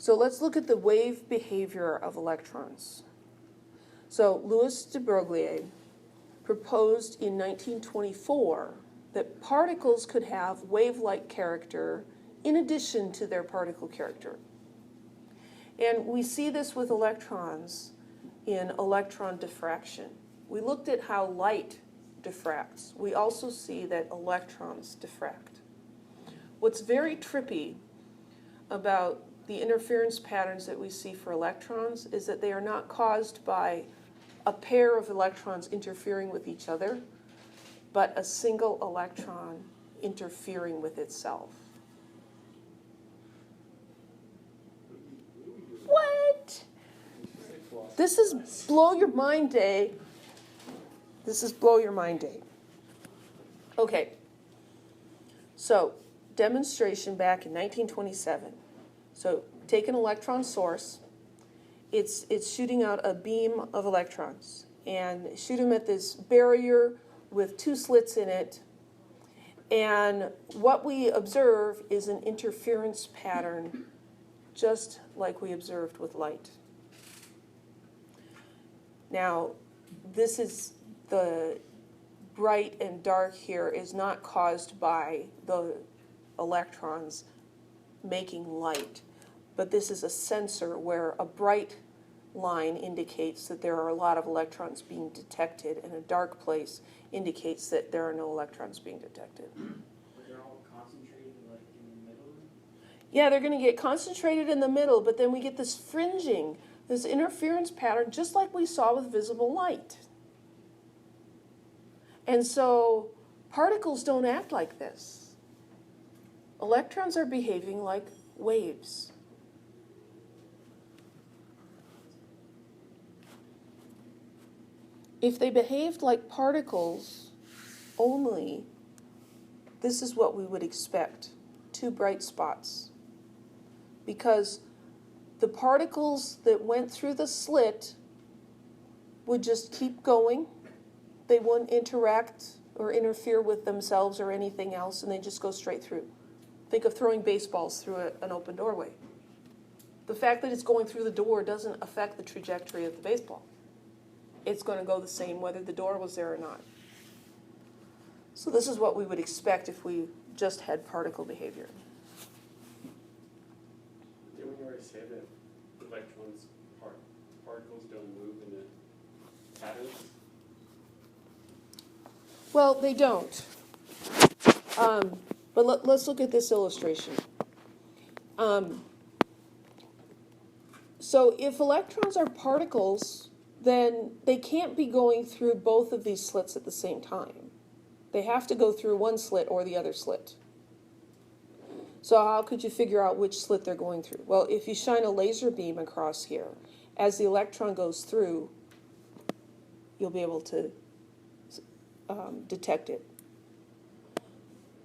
So let's look at the wave behavior of electrons. So Louis de Broglie proposed in 1924 that particles could have wave-like character in addition to their particle character. And we see this with electrons in electron diffraction. We looked at how light diffracts. We also see that electrons diffract. What's very trippy about the interference patterns that we see for electrons is that they are not caused by a pair of electrons interfering with each other, but a single electron interfering with itself. What? This is blow your mind day. This is blow your mind day. Okay. So, demonstration back in 1927. So, take an electron source. It's shooting out a beam of electrons, and shoot them at this barrier with two slits in it. And what we observe is an interference pattern, just like we observed with light. Now, this is the bright and dark here is not caused by the electrons making light, but this is a sensor where a bright line indicates that there are a lot of electrons being detected, and a dark place indicates that there are no electrons being detected. But they're all concentrated like in the middle? Yeah, they're going to get concentrated in the middle, but then we get this fringing, this interference pattern, just like we saw with visible light. And so particles don't act like this. Electrons are behaving like waves. If they behaved like particles only, this is what we would expect, two bright spots. Because the particles that went through the slit would just keep going. They wouldn't interact or interfere with themselves or anything else, and they just go straight through. Think of throwing baseballs through an open doorway. The fact that it's going through the door doesn't affect the trajectory of the baseball. It's going to go the same whether the door was there or not. So this is what we would expect if we just had particle behavior. Didn't we already say that electrons, particles don't move in the patterns? Well, they don't. But let's look at this illustration. So if electrons are particles, then they can't be going through both of these slits at the same time. They have to go through one slit or the other slit. So how could you figure out which slit they're going through? Well, if you shine a laser beam across here, as the electron goes through, you'll be able to detect it.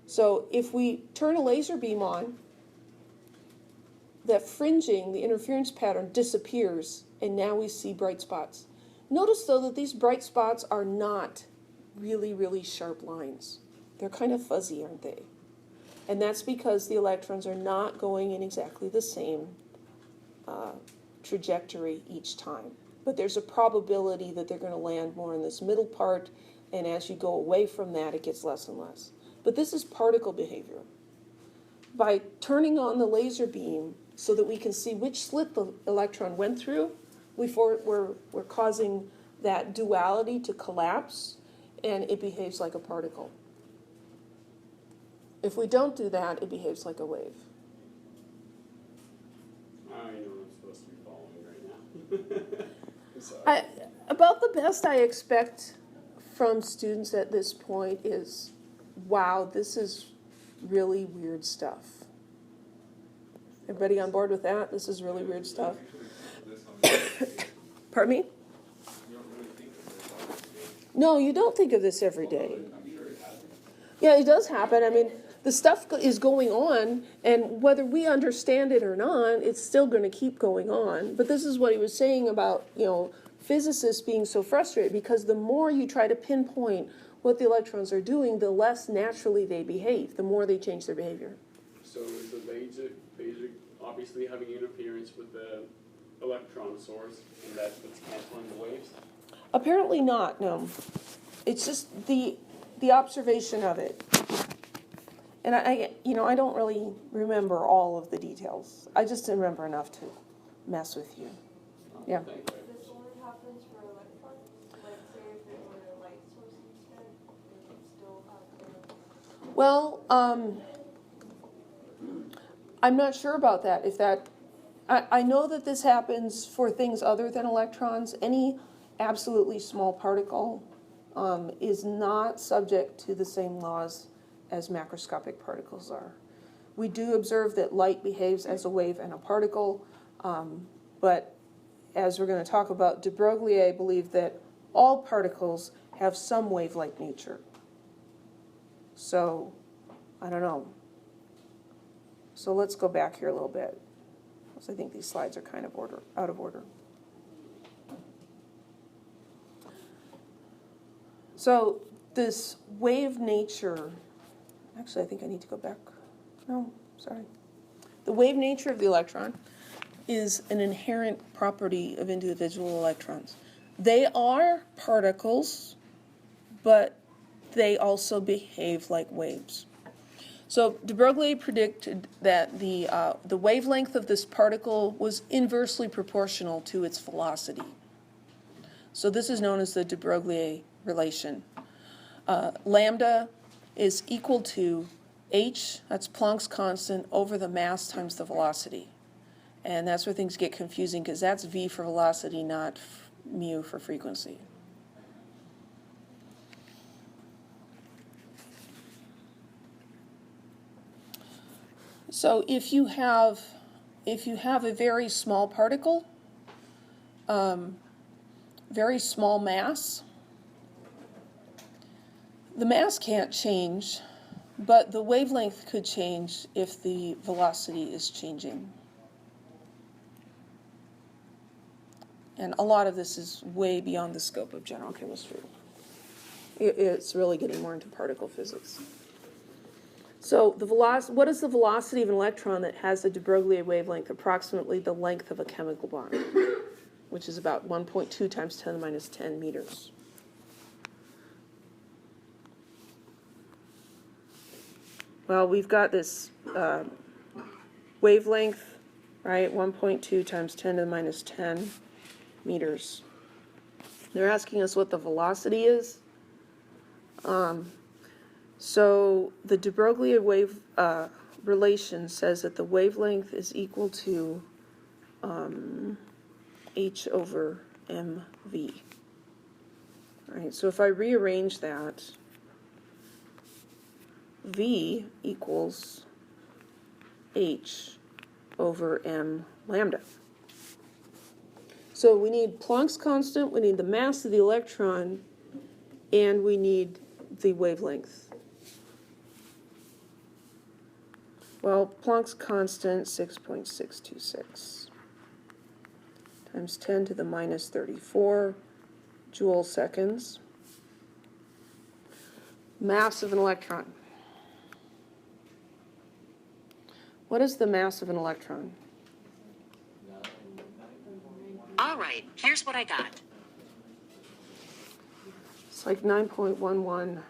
So if we turn a laser beam on, that fringing, the interference pattern, disappears, and now we see bright spots. Notice, though, that these bright spots are not really, really sharp lines. They're kind of fuzzy, aren't they? And that's because the electrons are not going in exactly the same trajectory each time. But there's a probability that they're going to land more in this middle part, and as you go away from that, it gets less and less. But this is particle behavior. By turning on the laser beam so that we can see which slit the electron went through, we're causing that duality to collapse, and it behaves like a particle. If we don't do that, it behaves like a wave. I don't know what I'm supposed to be following right now. I'm sorry. About the best I expect from students at this point is, wow, this is really weird stuff. Everybody on board with that? This is really weird stuff. Pardon me? No, you don't think of this every day. Yeah, it does happen. I mean, the stuff is going on, and whether we understand it or not, it's still going to keep going on. But this is what he was saying about, physicists being so frustrated, because the more you try to pinpoint what the electrons are doing, the less naturally they behave, the more they change their behavior. So is the basic obviously having interference with the electron source, and that's what's canceling the waves? Apparently not, no. It's just the observation of it. And I don't really remember all of the details. I just remember enough to mess with you. Yeah. Thank you. This only happens for electrons? Like, say if it were a light source instead, it would still have the... Well, I'm not sure about that. I know that this happens for things other than electrons. Any absolutely small particle is not subject to the same laws as macroscopic particles are. We do observe that light behaves as a wave and a particle, but as we're going to talk about, de Broglie believed that all particles have some wave-like nature. So, I don't know. So let's go back here a little bit, because I think these slides are kind of out of order. So this wave nature, actually I think I need to go back. No, sorry. The wave nature of the electron is an inherent property of individual electrons. They are particles, but they also behave like waves. So de Broglie predicted that the wavelength of this particle was inversely proportional to its velocity. So this is known as the de Broglie relation. Lambda is equal to h, that's Planck's constant, over the mass times the velocity. And that's where things get confusing, because that's v for velocity, not mu for frequency. So if you have a very small particle, very small mass, the mass can't change, but the wavelength could change if the velocity is changing. And a lot of this is way beyond the scope of general chemistry. It's really getting more into particle physics. So what is the velocity of an electron that has a de Broglie wavelength approximately the length of a chemical bond, which is about 1.2 times 10 to the minus 10 meters? Well, we've got this wavelength, right, 1.2 times 10 to the minus 10 meters. They're asking us what the velocity is. So the de Broglie wave relation says that the wavelength is equal to h over mv. All right, so if I rearrange that, v equals h over m lambda. So we need Planck's constant, we need the mass of the electron, and we need the wavelength. Well, Planck's constant, 6.626 times 10 to the minus 34 joule seconds. Mass of an electron. What is the mass of an electron? All right, here's what I got. It's like 9.11.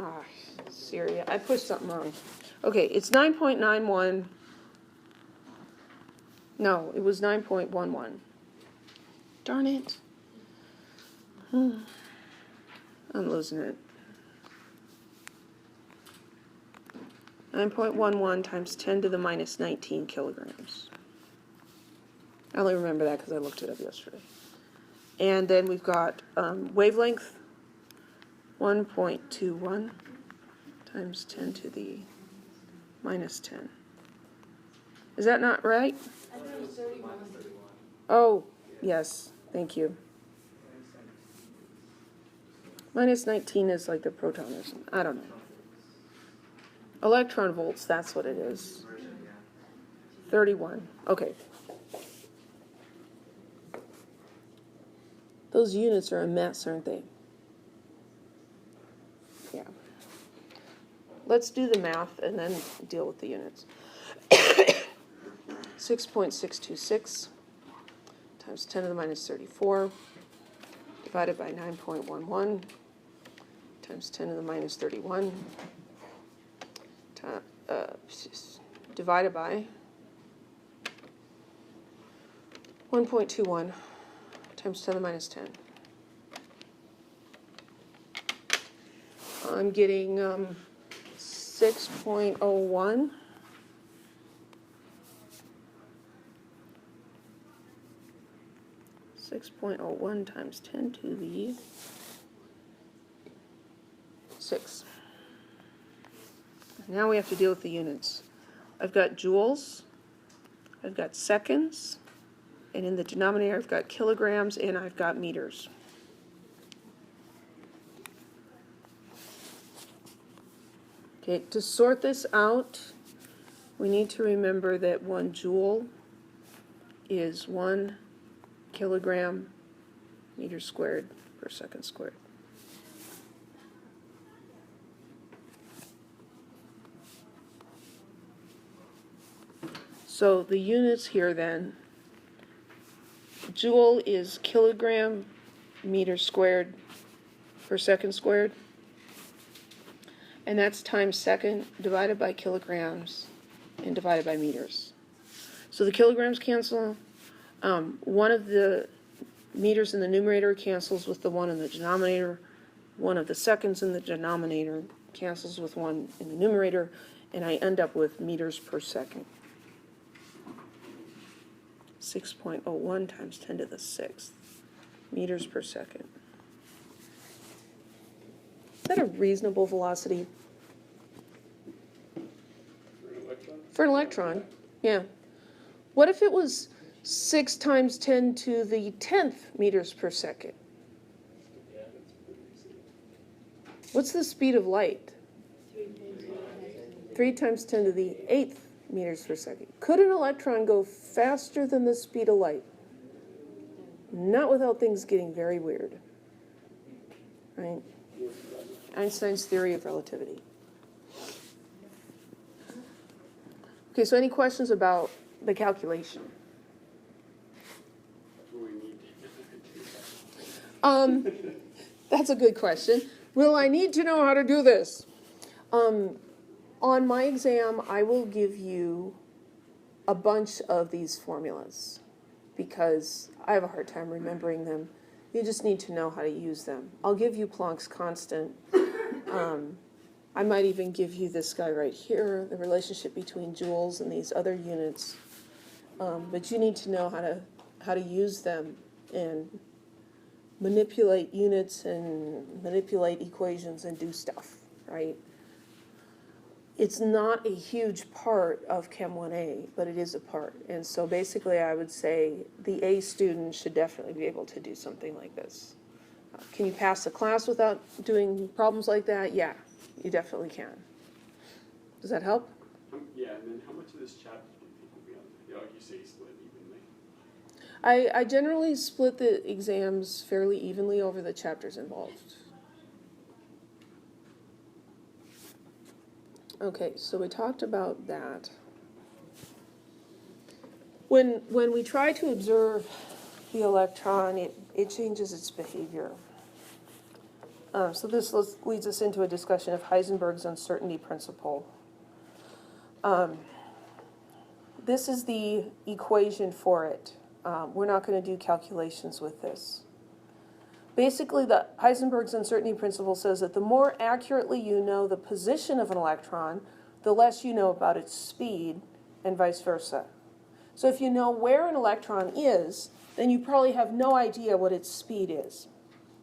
Ah, Syria. I pushed something wrong. Okay, it's 9.91. No, it was 9.11. Darn it. I'm losing it. 9.11 times 10 to the minus 19 kilograms. I only remember that because I looked it up yesterday. And then we've got wavelength, 1.21 times 10 to the minus 10. Is that not right? I thought it was 31. Oh, yes. Thank you. Minus 19 is like the proton or something. I don't know. Electron volts, that's what it is. 31. Okay. Those units are a mess, aren't they? let's do the math and then deal with the units. 6.626 times 10 to the minus 34 divided by 9.11 times 10 to the minus 31 divided by 1.21 times 10 to the minus 10. I'm getting 6.01. Times 10 to the 6. Now we have to deal with the units. I've got joules, I've got seconds, and in the denominator I've got kilograms and I've got meters. Okay, to sort this out, we need to remember that 1 joule is 1 kilogram meter squared per second squared. So the units here then, joule is kilogram meter squared per second squared, and that's times second divided by kilograms and divided by meters. So the kilograms cancel. One of the meters in the numerator cancels with the one in the denominator. One of the seconds in the denominator cancels with one in the numerator, and I end up with meters per second. 6.01 times 10 to the 6th meters per second. Is that a reasonable velocity? For an electron, yeah. What if it was 6 times 10 to the 10th meters per second? Yeah, that's pretty easy. What's the speed of light? 3 times 10 to the 8th meters per second. Could an electron go faster than the speed of light? Not without things getting very weird. Right? Einstein's theory of relativity. Okay, so any questions about the calculation? Do we need to do that? That's a good question. Will I need to know how to do this? On my exam, I will give you a bunch of these formulas because I have a hard time remembering them. You just need to know how to use them. I'll give you Planck's constant. I might even give you this guy right here, the relationship between joules and these other units. But you need to know how to use them and manipulate units and manipulate equations and do stuff, right? It's not a huge part of Chem 1A, but it is a part. And so basically I would say the A student should definitely be able to do something like this. Can you pass the class without doing problems like that? Yeah, you definitely can. Does that help? Yeah, and then how much of this chapter do you think will be on there? You say split evenly. I generally split the exams fairly evenly over the chapters involved. Okay, so we talked about that. When we try to observe the electron, it changes its behavior. So this leads us into a discussion of Heisenberg's uncertainty principle. This is the equation for it. We're not going to do calculations with this. Basically, the Heisenberg's uncertainty principle says that the more accurately you know the position of an electron, the less you know about its speed, and vice versa. So if you know where an electron is, then you probably have no idea what its speed is.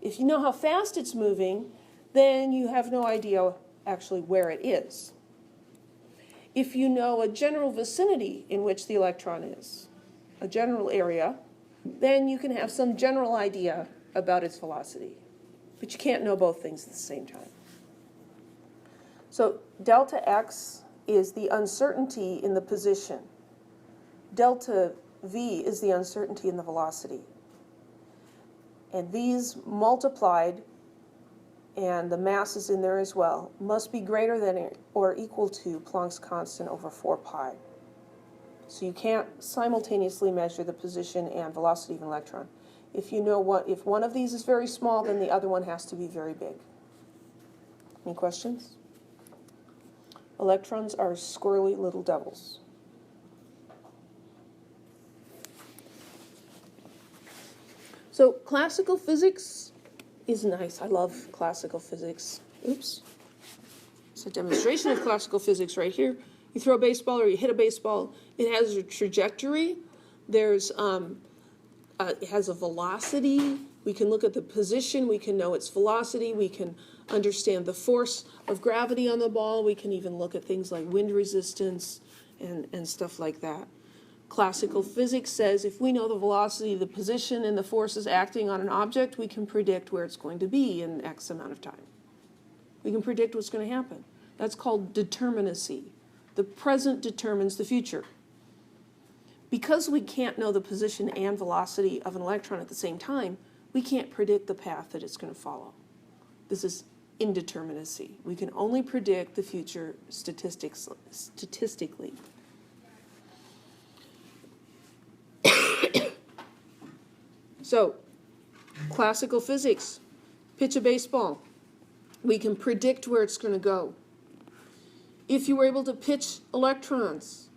If you know how fast it's moving, then you have no idea actually where it is. If you know a general vicinity in which the electron is, a general area, then you can have some general idea about its velocity. But you can't know both things at the same time. So delta x is the uncertainty in the position. Delta v is the uncertainty in the velocity. And these multiplied and the mass is in there as well, must be greater than or equal to Planck's constant over 4 pi. So you can't simultaneously measure the position and velocity of an electron. If you know if one of these is very small, then the other one has to be very big. Any questions? Electrons are squirrely little devils. So classical physics is nice. I love classical physics. Oops. It's a demonstration of classical physics right here. You throw a baseball or you hit a baseball. It has a trajectory. There's it has a velocity. We can look at the position. We can know its velocity. We can understand the force of gravity on the ball. We can even look at things like wind resistance and stuff like that. Classical physics says if we know the velocity, the position, and the forces acting on an object, we can predict where it's going to be in X amount of time. We can predict what's going to happen. That's called determinacy. The present determines the future. Because we can't know the position and velocity of an electron at the same time, we can't predict the path that it's going to follow. This is indeterminacy. We can only predict the future statistically. So, classical physics, pitch a baseball. We can predict where it's going to go. If you were able to pitch electrons,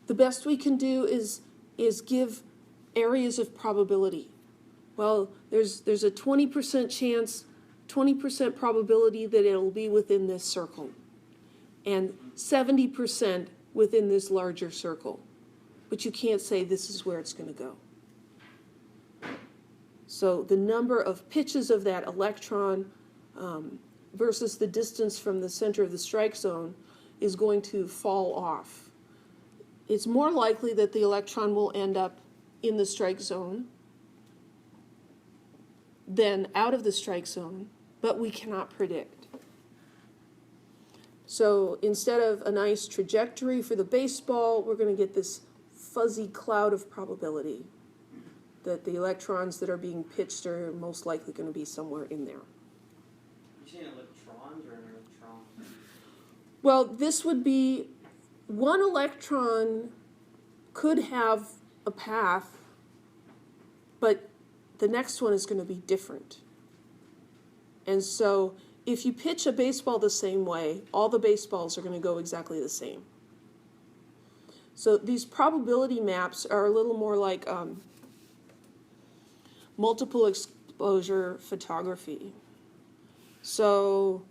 the best we can do is give areas of probability. Well, there's a 20% chance, 20% probability that it'll be within this circle, and 70% within this larger circle. But you can't say this is where it's going to go. So the number of pitches of that electron versus the distance from the center of the strike zone is going to fall off. It's more likely that the electron will end up in the strike zone than out of the strike zone, but we cannot predict. So instead of a nice trajectory for the baseball, we're going to get this fuzzy cloud of probability that the electrons that are being pitched are most likely going to be somewhere in there. You're saying electrons or an electron? Well, this would be one electron could have a path, but the next one is going to be different. And so if you pitch a baseball the same way, all the baseballs are going to go exactly the same. So these probability maps are a little more like multiple exposure photography. So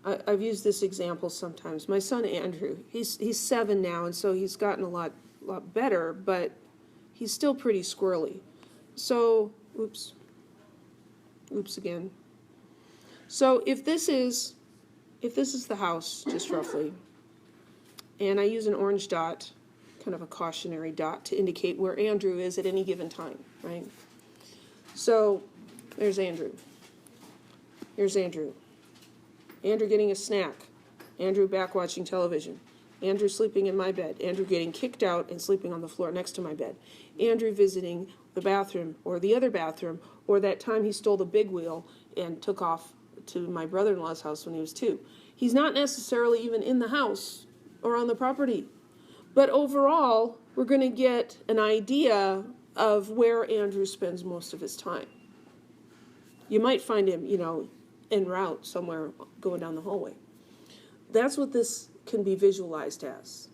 I've used this example sometimes. My son Andrew, he's 7 now, and so he's gotten a lot better, but he's still pretty squirrely. So, oops again. So if this is the house, just roughly, and I use an orange dot, kind of a cautionary dot, to indicate where Andrew is at any given time, right? So there's Andrew. Here's Andrew. Andrew getting a snack. Andrew back watching television. Andrew sleeping in my bed. Andrew getting kicked out and sleeping on the floor next to my bed. Andrew visiting the bathroom or the other bathroom, or that time he stole the big wheel and took off to my brother-in-law's house when he was 2. He's not necessarily even in the house or on the property. But overall, we're going to get an idea of where Andrew spends most of his time. You might find him, en route somewhere going down the hallway. That's what this can be visualized as.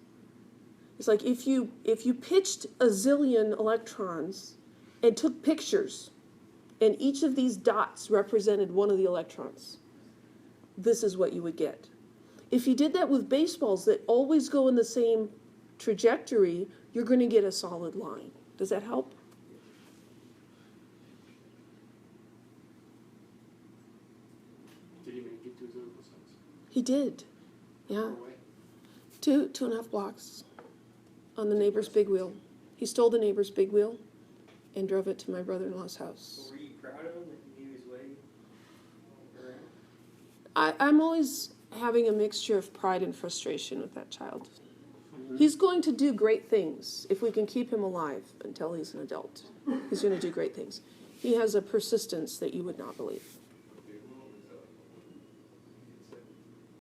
It's like if you pitched a zillion electrons and took pictures, and each of these dots represented one of the electrons, this is what you would get. If you did that with baseballs that always go in the same trajectory, you're going to get a solid line. Does that help? Did he make it to his uncle's house? He did. Yeah. Far away? 2.5 blocks on the neighbor's big wheel. He stole the neighbor's big wheel and drove it to my brother-in-law's house. So were you proud of him that he knew his way around? I'm always having a mixture of pride and frustration with that child. He's going to do great things if we can keep him alive until he's an adult. He's going to do great things. He has a persistence that you would not believe.